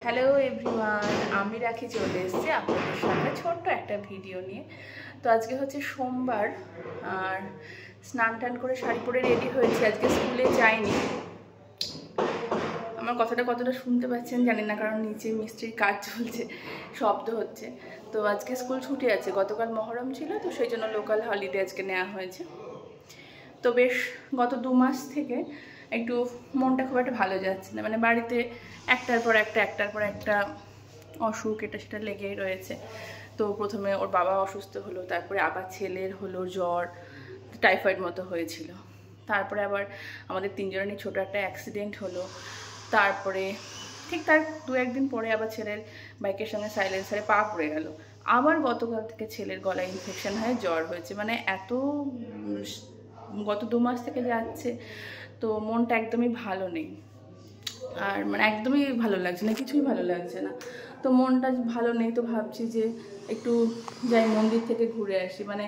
Hello everyone, আমি রাখি চলে এসেছি আপনাদের সাথে ছোট্ট একটা ভিডিও নিয়ে। তো আজকে হচ্ছে সোমবার, আর স্নান টান করে শাড়ি পরে রেডি হয়েছি। আজকে স্কুলে যাইনি। আমার কথাটা কতটা শুনতে পাচ্ছেন জানি না, কারণ নিচে মিস্ত্রির কাজ চলছে, শব্দ হচ্ছে। তো আজকে স্কুল ছুটি আছে, গতকাল মহরম ছিল, তো সেই জন্য লোকাল হলিডে আজকে নেওয়া হয়েছে। তো বেশ গত 2 মাস থেকে একটু মনটা খুব একটা ভালো যাচ্ছে না, মানে বাড়িতে একটার পর একটা অসুখ এটা সেটা লেগেই রয়েছে। তো প্রথমে ওর বাবা অসুস্থ হলো, তারপরে আবার ছেলের হলো জ্বর, টাইফয়েড মতো হয়েছিল। তারপরে আবার আমাদের 3 জনেরই ছোটো একটা অ্যাক্সিডেন্ট হলো। তারপরে ঠিক তার 2-1 দিন পরে আবার ছেলের বাইকের সঙ্গে সাইলেন্সারে পা পড়ে গেল। আবার গতকাল থেকে ছেলের গলায় ইনফেকশন হয়ে জ্বর হয়েছে। মানে এত গত 2 মাস থেকে যাচ্ছে, তো মনটা একদমই ভালো নেই। আর মানে একদমই ভালো লাগছে না, কিছুই ভালো লাগছে না। তো মনটা ভালো নেই, তো ভাবছি যে একটু যাই মন্দির থেকে ঘুরে আসি। মানে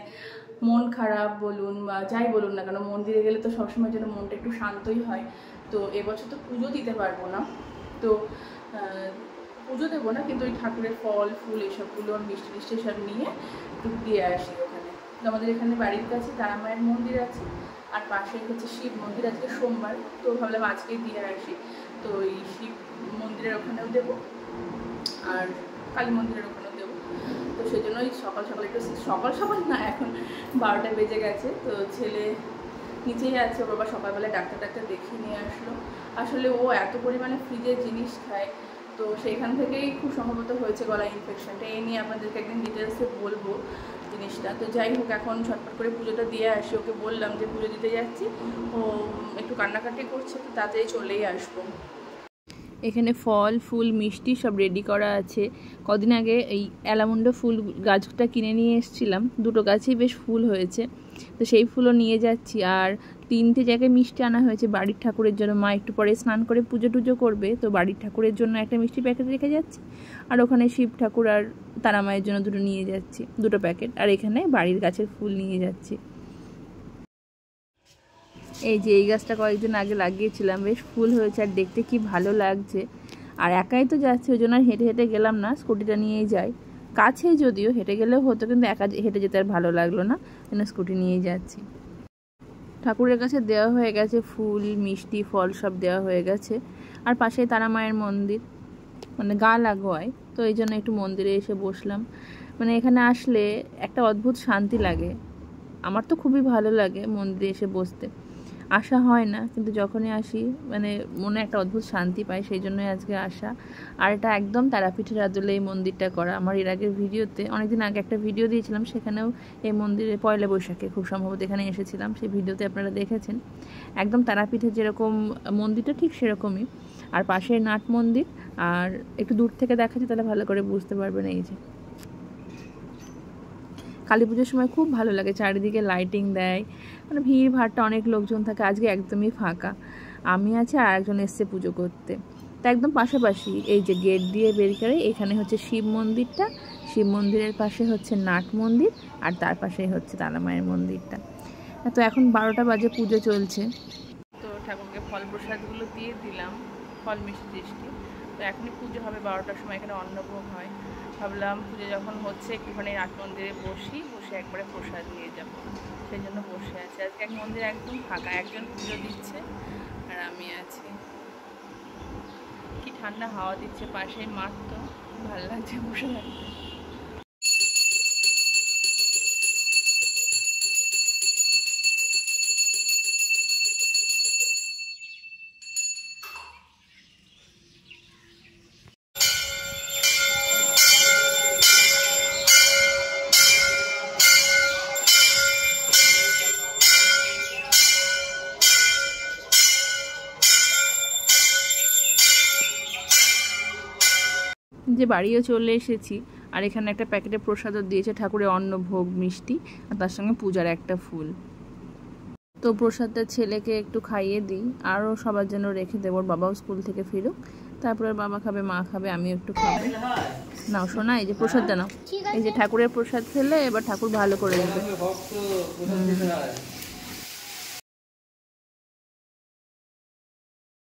মন খারাপ বলুন বা যাই বলুন না কেন, মন্দিরে গেলে তো সবসময় যেন মনটা একটু শান্তই হয়। তো এবছর তো পুজো দিতে পারবো না, তো পুজো দেবো না, কিন্তু ওই ঠাকুরের ফল ফুল এসবগুলো মিষ্টি টিষ্টি সব নিয়ে একটু দিয়ে আসি ওখানে। তো আমাদের এখানে বাড়ির কাছে তারা মায়ের মন্দির আছে, আর পাশেই হচ্ছে শিব মন্দির। আজকে সোমবার, তো ভাবলাম আজকেই দিয়ে আসি। তো এই শিব মন্দিরের ওখানেও দেবো, আর কালী মন্দিরের ওখানেও দেবো। তো সেই জন্যই সকাল সকাল একটু সকাল না, এখন 12টা বেজে গেছে। তো ছেলে নিচেই আছে, ওর বাবা সকালবেলায় ডাক্তার দেখিয়ে নিয়ে আসলো। আসলে ও এত পরিমাণে ফ্রিজের জিনিস খায়, তো সেইখান থেকেই খুব সম্ভবত হয়েছে গলা ইনফেকশনটা। এই নিয়ে আপনাদেরকে একদিন ডিটেলসে বলবো জিনিসটা। তো যাই হোক, এখন ছটফট করে পুজোটা দিয়ে আসি। ওকে বললাম যে পুজো দিতে যাচ্ছি, ও একটু কান্নাকাটি করছে, তো তাড়াতাড়ি চলেই আসবো। এখানে ফল ফুল মিষ্টি সব রেডি করা আছে। কদিন আগে এই অ্যালামুন্ডো ফুল গাছটা কিনে নিয়ে এসেছিলাম, 2টো গাছেই বেশ ফুল হয়েছে, তো সেই ফুলও নিয়ে যাচ্ছি। আর 3টে জায়গায় মিষ্টি আনা হয়েছে বাড়ির ঠাকুরের জন্য। মা একটু পরে স্নান করে পুজো টুজো করবে, তো বাড়ির ঠাকুরের জন্য একটা মিষ্টি প্যাকেট রেখে যাচ্ছি, আর ওখানে শিব ঠাকুর আর তারা মায়ের জন্য 2টো নিয়ে যাচ্ছি, 2টো প্যাকেট। আর এখানে বাড়ির গাছের ফুল নিয়ে যাচ্ছি। এই যে এই গাছটা কয়েকদিন আগে লাগিয়েছিলাম, বেশ ফুল হয়েছে আর দেখতে কি ভালো লাগছে। আর একাই তো যাচ্ছি, ওই জন্য আর হেঁটে হেঁটে গেলাম না, স্কুটিটা নিয়েই যাই। কাছেই যদিও, হেঁটে গেলেও হতো, কিন্তু একা হেঁটে যেতে আর ভালো লাগলো না, জন্য স্কুটি নিয়েই যাচ্ছি। ঠাকুরের কাছে দেওয়া হয়ে গেছে ফুল মিষ্টি ফল, সব দেওয়া হয়ে গেছে। আর পাশেই তারা মায়ের মন্দির, মানে গা লাগোয়ায়, তো এই জন্য একটু মন্দিরে এসে বসলাম। মানে এখানে আসলে একটা অদ্ভুত শান্তি লাগে। আমার তো খুবই ভালো লাগে মন্দিরে এসে বসতে। আসা হয় না, কিন্তু যখনই আসি মানে মনে একটা অদ্ভুত শান্তি পাই, সেই জন্যই আজকে আসা। আর এটা একদম তারাপীঠের আদলে এই মন্দিরটা করা। আমার এর আগের ভিডিওতে অনেকদিন আগে একটা ভিডিও দিয়েছিলাম, সেখানেও এই মন্দিরে পয়লা বৈশাখে খুব সম্ভবত এখানে এসেছিলাম, সেই ভিডিওতে আপনারা দেখেছেন। একদম তারাপীঠের যেরকম মন্দিরটা ঠিক সেরকমই। আর পাশে নাট মন্দির, আর একটু দূর থেকে দেখাচ্ছি তাহলে ভালো করে বুঝতে পারবেন। এই যে কালী পুজোর সময় খুব ভালো লাগে, চারিদিকে লাইটিং দেয়, মানে ভিড় ভাড়টা অনেক লোকজন থাকে। আজকে একদমই ফাঁকা, আমি আছি আর একজন এসছে পুজো করতে। তা একদম পাশাপাশি এই যে গেট দিয়ে বের করে এখানে হচ্ছে শিব মন্দিরটা, শিব মন্দিরের পাশে হচ্ছে নাট মন্দির, আর তার পাশে হচ্ছে তারা মায়ের মন্দিরটা। তো এখন 12টা বাজে, পুজো চলছে। তো ঠাকুরকে ফল প্রসাদগুলো দিয়ে দিলাম, ফল মিষ্টি টিষ্টি। তো এখনই পুজো হবে 12টার সময়, এখানে অন্নভোগ হয়। ভাবলাম পুজো যখন হচ্ছে একটুখানি নাট মন্দিরে বসে একবারে প্রসাদ নিয়ে যাবো, সেই জন্য বসে আছি। আজকে এক মন্দির একদম ফাঁকা, একজন পুজো দিচ্ছে আর আমি আছি। কি ঠান্ডা হাওয়া দিচ্ছে, পাশে মাঠ, তো ভালো লাগছে বসে থাকতে। যে বাড়িও চলে এসেছি, আর এখানে একটা প্যাকেটে প্রসাদও দিয়েছে, ঠাকুরের অন্নভোগ মিষ্টি, আর তার সঙ্গে পূজার একটা ফুল। তো প্রসাদটা ছেলেকে একটু খাইয়ে দিই, আরও সবার জন্য রেখে দেবো। বাবাও স্কুল থেকে ফিরুক, তারপরে বাবা খাবে, মা খাবে, আমিও একটু খাবো। নাও শোনা, এই যে প্রসাদটা নাও। এই যে ঠাকুরের প্রসাদ খেলে এবার ঠাকুর ভালো করে দেবে।